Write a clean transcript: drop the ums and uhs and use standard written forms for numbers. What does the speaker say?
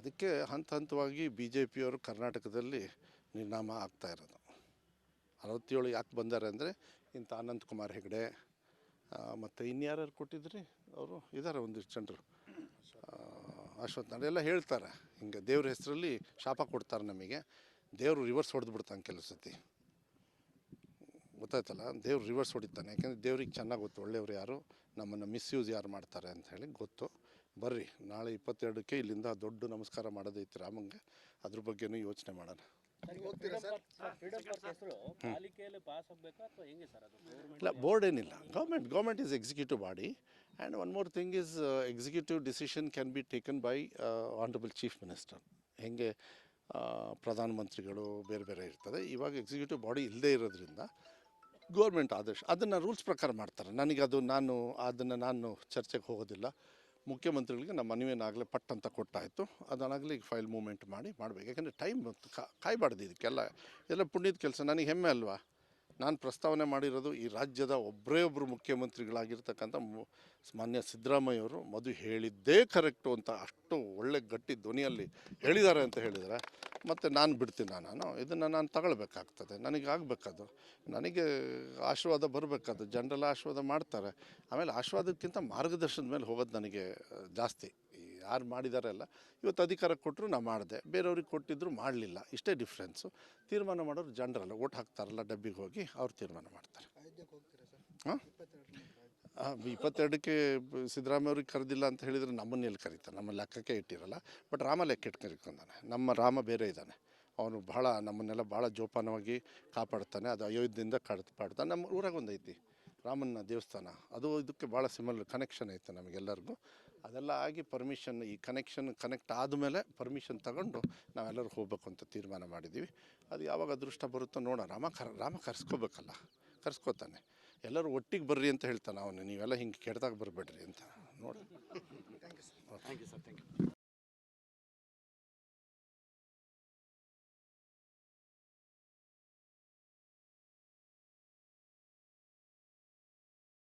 ಅದಕ್ಕೆ ಹಂತ ಹಂತವಾಗಿ ಬಿ ಜೆ ಪಿಯವರು ಕರ್ನಾಟಕದಲ್ಲಿ ನಿರ್ನಾಮ ಆಗ್ತಾ ಇರೋದು. 67 ಯಾಕೆ ಬಂದಾರೆ ಅಂದರೆ ಇಂಥ ಅನಂತಕುಮಾರ್ ಹೆಗಡೆ ಮತ್ತು ಇನ್ಯಾರು ಕೊಟ್ಟಿದ್ರಿ ಅವರು ಇದ್ದಾರೆ ಒಂದಿಷ್ಟು ಜನರು, ಅಶ್ವಥ್ ನಾರಾಯಣ ಎಲ್ಲ ಹೇಳ್ತಾರೆ ಹಿಂಗೆ ದೇವ್ರ ಹೆಸರಲ್ಲಿ ಶಾಪ ಕೊಡ್ತಾರೆ ನಮಗೆ. ದೇವರು ರಿವರ್ಸ್ ಹೊಡೆದು ಬಿಡ್ತಾನೆ ಕೆಲವು ಸತಿ, ಗೊತ್ತಾಯ್ತಲ್ಲ. ದೇವ್ರು ರಿವರ್ಸ್ ಹೊಡಿತಾನೆ, ಯಾಕೆಂದರೆ ದೇವ್ರಿಗೆ ಚೆನ್ನಾಗಿ ಗೊತ್ತು ಒಳ್ಳೆಯವ್ರು ಯಾರು, ನಮ್ಮನ್ನು ಮಿಸ್ಯೂಸ್ ಯಾರು ಮಾಡ್ತಾರೆ ಅಂತ ಹೇಳಿ ಗೊತ್ತು. ಬರ್ರಿ ನಾಳೆ 22ಕ್ಕೆ ಇಲ್ಲಿಂದ ದೊಡ್ಡ ನಮಸ್ಕಾರ ಮಾಡೋದೈತಿ ರಾಮಂಗೆ, ಅದ್ರ ಬಗ್ಗೆನೂ ಯೋಚನೆ ಮಾಡೋಣ. ಇಲ್ಲ, ಬೋರ್ಡ್ ಏನಿಲ್ಲ, government is executive body. And one more thing is executive decision can be taken by honourable chief minister. ಹೆಂಗೆ ಪ್ರಧಾನಮಂತ್ರಿಗಳು ಬೇರೆ ಬೇರೆ ಇರ್ತದೆ, ಇವಾಗ ಎಕ್ಸಿಕ್ಯೂಟಿವ್ ಬಾಡಿ ಇಲ್ಲದೇ ಇರೋದ್ರಿಂದ ಗೌರ್ಮೆಂಟ್ ಆದೇಶ ಅದನ್ನು ರೂಲ್ಸ್ ಪ್ರಕಾರ ಮಾಡ್ತಾರೆ. ನನಗೆ ನಾನು ಚರ್ಚೆಗೆ ಹೋಗೋದಿಲ್ಲ. ಮುಖ್ಯಮಂತ್ರಿಗಳಿಗೆ ನಮ್ಮ ಮನವಿಯನ್ನಾಗಲೇ ಪಟ್ ಅಂತ ಕೊಟ್ಟಾಯಿತು, ಅದನ್ನಾಗಲಿ ಈಗ ಫೈಲ್ ಮೂವ್ಮೆಂಟ್ ಮಾಡಬೇಕು. ಯಾಕೆಂದರೆ ಟೈಮ್ ಬಂತು, ಕಾಯಬಾರ್ದು ಇದೆಲ್ಲ ಪುಣ್ಯದ ಕೆಲಸ. ನನಗೆ ಹೆಮ್ಮೆ ಅಲ್ವಾ, ನಾನು ಪ್ರಸ್ತಾವನೆ ಮಾಡಿರೋದು ಈ ರಾಜ್ಯದ ಒಬ್ಬರು ಮುಖ್ಯಮಂತ್ರಿಗಳಾಗಿರ್ತಕ್ಕಂಥ ಮಾನ್ಯ ಸಿದ್ದರಾಮಯ್ಯವರು ಮದು ಹೇಳಿದ್ದೇ ಕರೆಕ್ಟು ಅಂತ ಅಷ್ಟು ಒಳ್ಳೆ ಗಟ್ಟಿ ಧ್ವನಿಯಲ್ಲಿ ಹೇಳಿದ್ದಾರೆ ಅಂತ ಹೇಳಿದರೆ ಮತ್ತು ನಾನು ಬಿಡ್ತೀನ? ಇದನ್ನು ನಾನು ತಗೊಳ್ಬೇಕಾಗ್ತದೆ, ನನಗೆ ಆಗಬೇಕದು, ನನಗೆ ಆಶೀರ್ವಾದ ಬರಬೇಕದು. ಜನರೆಲ್ಲ ಆಶೀರ್ವಾದ ಮಾಡ್ತಾರೆ, ಆಮೇಲೆ ಆಶೀರ್ವಾದಕ್ಕಿಂತ ಮಾರ್ಗದರ್ಶನದ ಮೇಲೆ ಹೋಗೋದು ನನಗೆ ಜಾಸ್ತಿ. ಯಾರು ಮಾಡಿದ್ದಾರೆ ಅಲ್ಲ, ಇವತ್ತು ಅಧಿಕಾರ ಕೊಟ್ಟರು ನಾನು ಮಾಡಿದೆ, ಬೇರೆಯವ್ರಿಗೆ ಕೊಟ್ಟಿದ್ರು ಮಾಡಲಿಲ್ಲ, ಇಷ್ಟೇ ಡಿಫ್ರೆನ್ಸು. ತೀರ್ಮಾನ ಮಾಡೋರು ಜನರಲ್ಲ, ಓಟ್ ಹಾಕ್ತಾರಲ್ಲ ಡಬ್ಬಿಗೆ ಹೋಗಿ ಅವ್ರು ತೀರ್ಮಾನ ಮಾಡ್ತಾರೆ. ಹಾಂ, 22ಕ್ಕೆ ಸಿದ್ದರಾಮಯ್ಯವ್ರಿಗೆ ಕರೆದಿಲ್ಲ ಅಂತ ಹೇಳಿದರೆ ನಮ್ಮನ್ನ ಎಲ್ಲಿ ಕರೀತಾರೆ? ನಮ್ಮ ಲೆಕ್ಕಕ್ಕೆ ಇಟ್ಟಿರಲ್ಲ. ಬಟ್ ರಾಮ ಲೆಕ್ಕ ಇಟ್ಟು ಕರ್ಕೊಂಡಾನೆ. ನಮ್ಮ ರಾಮ ಬೇರೆ ಇದ್ದಾನೆ, ಅವನು ನಮ್ಮನ್ನೆಲ್ಲ ಭಾಳ ಜೋಪಾನವಾಗಿ ಕಾಪಾಡ್ತಾನೆ. ಅದು ಅಯೋಧ್ಯೆಯಿಂದ ಕಾಪಾಡ್ತಾನೆ. ನಮ್ಮ ಊರಾಗ ಒಂದೈತಿ ರಾಮನ ದೇವಸ್ಥಾನ, ಅದು ಇದಕ್ಕೆ ಭಾಳ ಸಿಮಿಲರ್ ಕನೆಕ್ಷನ್ ಐತೆ ನಮಗೆಲ್ಲರಿಗೂ. ಅದೆಲ್ಲ ಆಗಿ ಪರ್ಮಿಷನ್, ಈ ಕನೆಕ್ಟ್ ಆದಮೇಲೆ ಪರ್ಮಿಷನ್ ತಗೊಂಡು ನಾವೆಲ್ಲರೂ ಹೋಗ್ಬೇಕು ಅಂತ ತೀರ್ಮಾನ ಮಾಡಿದ್ದೀವಿ. ಅದು ಯಾವಾಗ ಅದೃಷ್ಟ ಬರುತ್ತೋ ನೋಡೋಣ. ರಾಮ ಕರ್ಸ್ಕೋತಾನೆ. ಎಲ್ಲರೂ ಒಟ್ಟಿಗೆ ಬರ್ರಿ ಅಂತ ಹೇಳ್ತಾನೆ ಅವನು, ನೀವೆಲ್ಲ ಹಿಂಗೆ ಕೆಡ್ದಾಗ ಬರಬೇಡ್ರಿ ಅಂತ ನೋಡಿ. Thank you sir.